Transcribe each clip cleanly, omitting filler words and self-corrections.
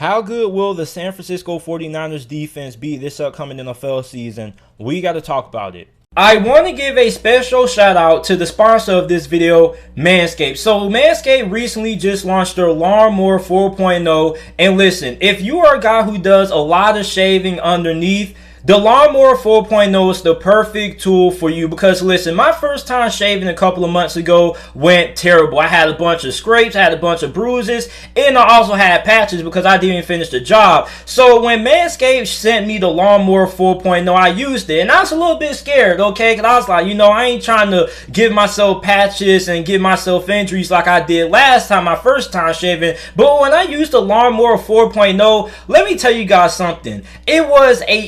How good will the San Francisco 49ers defense be this upcoming NFL season? We got to talk about it. I want to give a special shout out to the sponsor of this video, Manscaped. So Manscaped recently just launched their Lawnmower 4.0. And listen, if you are a guy who does a lot of shaving underneath, the Lawnmower 4.0 is the perfect tool for you because listen, my first time shaving a couple of months ago went terrible. I had a bunch of scrapes, I had a bunch of bruises, and I also had patches because I didn't finish the job. So when Manscaped sent me the Lawnmower 4.0, I used it, and I was a little bit scared, okay? Because I was like, I ain't trying to give myself patches and give myself injuries like I did last time, my first time shaving. But when I used the Lawnmower 4.0, let me tell you guys something. It was a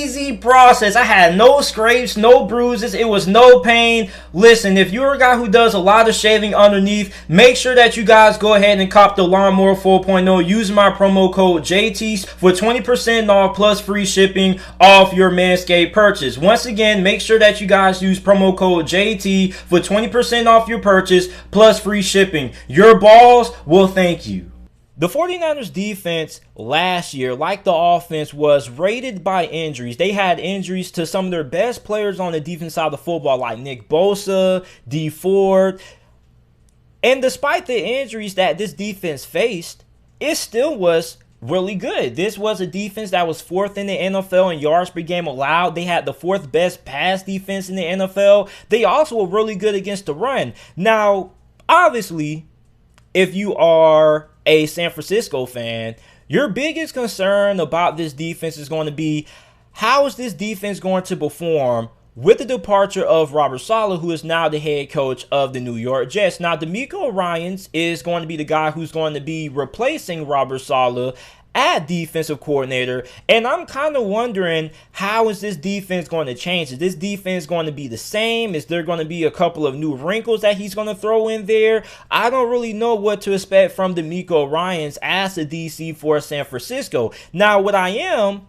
easy process. I had no scrapes, no bruises. It was no pain. Listen, if you're a guy who does a lot of shaving underneath, make sure that you guys go ahead and cop the Lawnmower 4.0 using my promo code JT for 20% off plus free shipping off your Manscaped purchase. Once again, make sure that you guys use promo code JT for 20% off your purchase plus free shipping. Your balls will thank you. The 49ers defense last year, like the offense, was rated by injuries. They had injuries to some of their best players on the defense side of the football, like Nick Bosa, Dee Ford. And despite the injuries that this defense faced, it still was really good. This was a defense that was fourth in the NFL in yards per game allowed. They had the fourth best pass defense in the NFL. They also were really good against the run. Now, obviously, if you are a San Francisco fan, your biggest concern about this defense is going to be how is this defense going to perform with the departure of Robert Saleh, who is now the head coach of the New York Jets. Now, DeMeco Ryans is going to be the guy who's going to be replacing Robert Saleh at defensive coordinator, and I'm kind of wondering, how is this defense going to change? Is this defense going to be the same? Is there going to be a couple of new wrinkles that he's going to throw in there? I don't really know what to expect from DeMeco Ryans as the DC for San Francisco. Now, what I am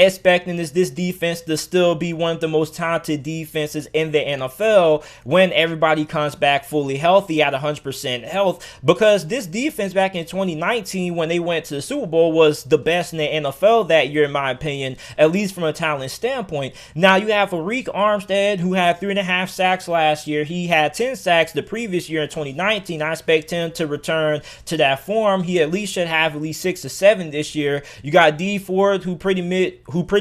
expecting is this defense to still be one of the most talented defenses in the NFL when everybody comes back fully healthy at 100% health, because this defense back in 2019 when they went to the Super Bowl was the best in the NFL that year, in my opinion, at least from a talent standpoint. Now you have Arik Armstead, who had 3.5 sacks last year. He had 10 sacks the previous year in 2019. I expect him to return to that form. He at least should have at least 6 or 7 this year. You got Dee Ford, who pretty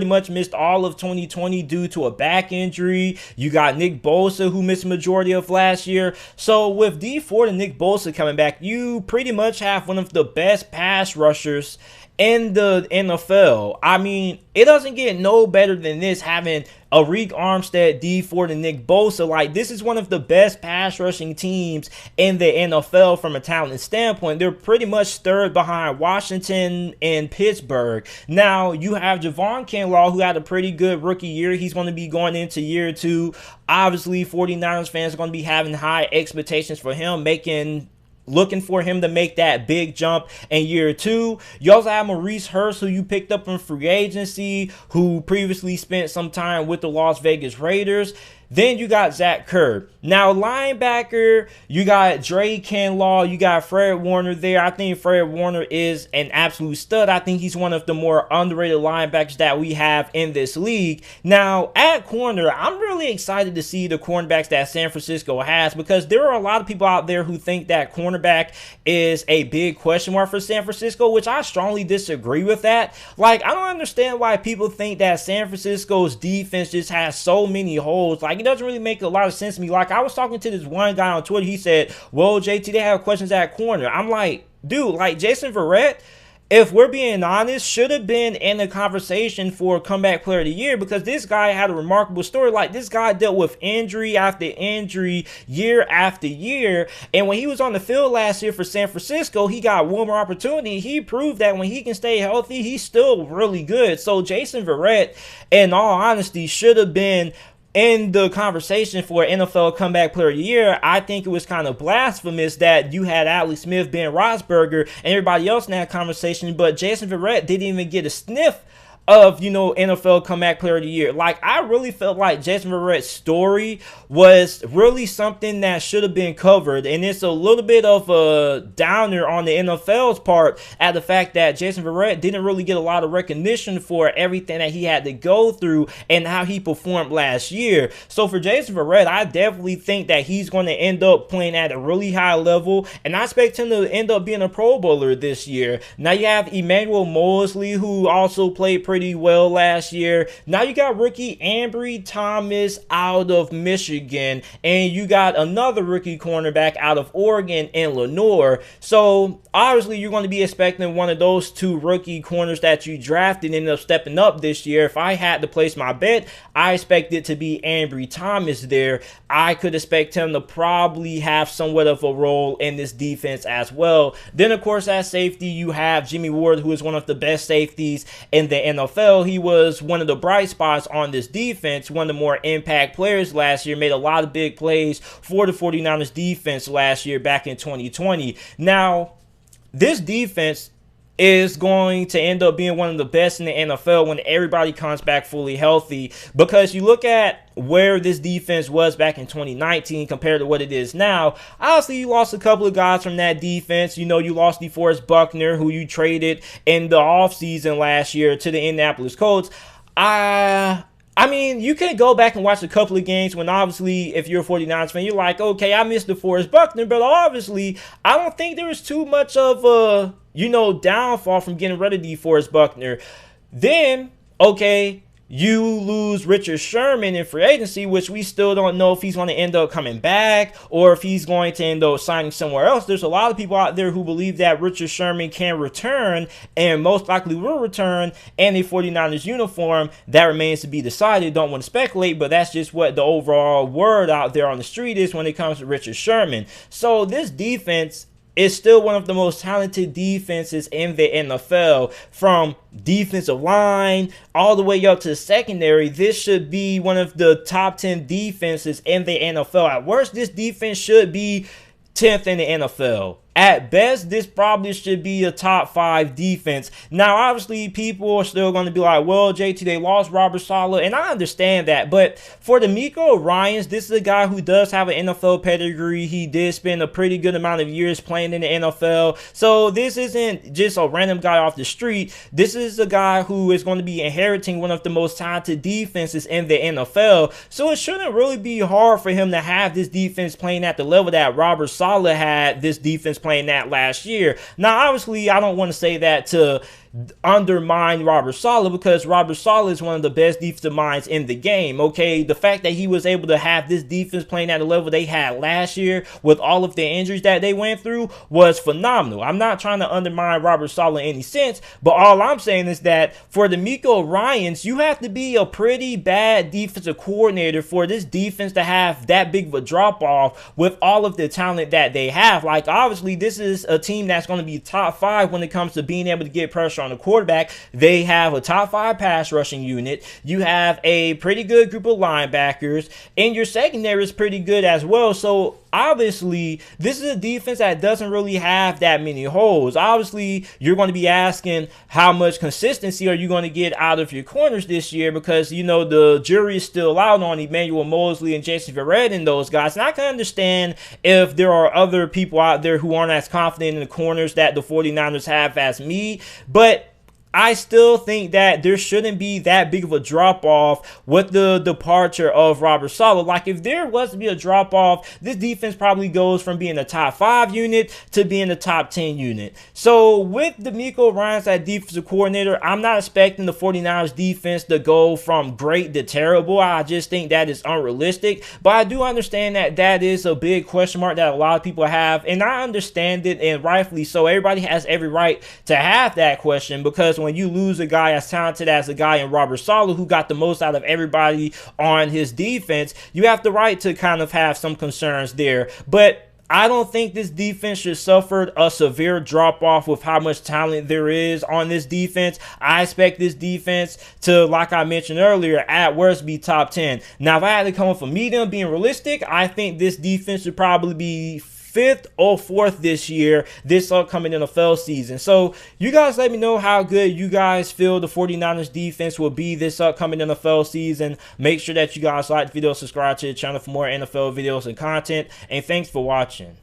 much missed all of 2020 due to a back injury. You got Nick Bosa, who missed the majority of last year. So with Dee Ford and Nick Bosa coming back, you pretty much have one of the best pass rushers in the NFL. I mean, it doesn't get no better than this, having Arik Armstead, Dee Ford, and Nick Bosa. Like, this is one of the best pass rushing teams in the NFL from a talent standpoint. They're pretty much third behind Washington and Pittsburgh. Now, you have Javon Kinlaw, who had a pretty good rookie year. He's going to be going into year 2. Obviously, 49ers fans are going to be having high expectations for him, looking for him to make that big jump in year 2. You also have Maurice Hurst, who you picked up in free agency, who previously spent some time with the Las Vegas Raiders. Then you got Zach Kerr. Now, linebacker, you got Dre Kinlaw, you got Fred Warner there. I think Fred Warner is an absolute stud. I think he's one of the more underrated linebackers that we have in this league. Now, at corner, I'm really excited to see the cornerbacks that San Francisco has, because there are a lot of people out there who think that cornerback is a big question mark for San Francisco, which I strongly disagree with that. Like, I don't understand why people think that San Francisco's defense just has so many holes. Like, it doesn't really make a lot of sense to me. Like, I was talking to this one guy on Twitter. He said, well, JT, they have questions at corner. I'm like, dude, like, Jason Verrett, if we're being honest, should have been in the conversation for comeback player of the year, because this guy had a remarkable story. Like, this guy dealt with injury after injury, year after year. And when he was on the field last year for San Francisco, he got one more opportunity. He proved that when he can stay healthy, he's still really good. So Jason Verrett, in all honesty, should have been in the conversation for NFL comeback player of the year. I think it was kind of blasphemous that you had Alex Smith, Ben Roethlisberger, and everybody else in that conversation, but Jason Verrett didn't even get a sniff of, you know, NFL comeback player of the year. Like, I really felt like Jason Verrett's story was really something that should have been covered, and it's a little bit of a downer on the NFL's part at the fact that Jason Verrett didn't really get a lot of recognition for everything that he had to go through and how he performed last year. So for Jason Verrett, I definitely think that he's going to end up playing at a really high level, and I expect him to end up being a Pro Bowler this year. Now you have Emmanuel Moseley, who also played pretty well last year. Now you got rookie Ambry Thomas out of Michigan, and you got another rookie cornerback out of Oregon in Lenoir. So obviously you're going to be expecting one of those two rookie corners that you drafted end up stepping up this year. If I had to place my bet, I expect it to be Ambry Thomas there. I could expect him to probably have somewhat of a role in this defense as well. Then of course at safety you have Jimmy Ward, who is one of the best safeties in the NFL. He was one of the bright spots on this defense, one of the more impact players last year, made a lot of big plays for the 49ers defense last year back in 2020. Now, this defense is going to end up being one of the best in the NFL when everybody comes back fully healthy, because you look at where this defense was back in 2019 compared to what it is now. Obviously, you lost a couple of guys from that defense. You know, you lost DeForest Buckner, who you traded in the offseason last year to the Indianapolis Colts. I mean, you can go back and watch a couple of games when obviously if you're a 49ers fan, you're like, okay, I missed DeForest Buckner, but obviously I don't think there was too much of a, you know, downfall from getting rid of DeForest Buckner. Then, okay, you lose Richard Sherman in free agency, which we still don't know if he's going to end up coming back or if he's going to end up signing somewhere else. There's a lot of people out there who believe that Richard Sherman can return and most likely will return in a 49ers uniform. That remains to be decided. Don't want to speculate, but that's just what the overall word out there on the street is when it comes to Richard Sherman. So this defense is still one of the most talented defenses in the NFL. From defensive line all the way up to the secondary, this should be one of the top 10 defenses in the NFL. At worst, this defense should be 10th in the NFL. At best, this probably should be a top 5 defense. Now, obviously, people are still going to be like, well, JT, they lost Robert Saleh, and I understand that. But for DeMeco Ryans, this is a guy who does have an NFL pedigree. He did spend a pretty good amount of years playing in the NFL. So this isn't just a random guy off the street. This is a guy who is going to be inheriting one of the most talented defenses in the NFL. So it shouldn't really be hard for him to have this defense playing at the level that Robert Saleh had this defense playing that last year. Now, obviously, I don't want to say that to undermine Robert Saleh, because Robert Saleh is one of the best defensive minds in the game. Okay, the fact that he was able to have this defense playing at a level they had last year with all of the injuries that they went through was phenomenal. I'm not trying to undermine Robert Saleh in any sense, but all I'm saying is that for DeMeco Ryans, you have to be a pretty bad defensive coordinator for this defense to have that big of a drop off with all of the talent that they have. Like, obviously, this is a team that's going to be top 5 when it comes to being able to get pressure on the quarterback. They have a top 5 pass rushing unit. You have a pretty good group of linebackers, and your secondary is pretty good as well. So obviously, this is a defense that doesn't really have that many holes. Obviously, you're going to be asking how much consistency are you going to get out of your corners this year, because, you know, the jury is still out on Emmanuel Moseley and Jason Verrett and those guys. And I can understand if there are other people out there who aren't as confident in the corners that the 49ers have as me, but I still think that there shouldn't be that big of a drop-off with the departure of Robert Saleh. Like, if there was to be a drop-off, this defense probably goes from being a top 5 unit to being a top 10 unit. So with DeMeco Ryans as defensive coordinator, I'm not expecting the 49ers defense to go from great to terrible. I just think that is unrealistic. But I do understand that that is a big question mark that a lot of people have, and I understand it, and rightfully so. Everybody has every right to have that question, because when you lose a guy as talented as the guy in Robert Saleh, who got the most out of everybody on his defense, you have the right to kind of have some concerns there. But I don't think this defense should suffer a severe drop-off with how much talent there is on this defense. I expect this defense to, like I mentioned earlier, at worst be top 10. Now, if I had to come from me, being realistic, I think this defense should probably be 5th or 4th this year, this upcoming NFL season. So you guys let me know how good you guys feel the 49ers defense will be this upcoming NFL season. Make sure that you guys like the video, subscribe to the channel for more NFL videos and content, and thanks for watching.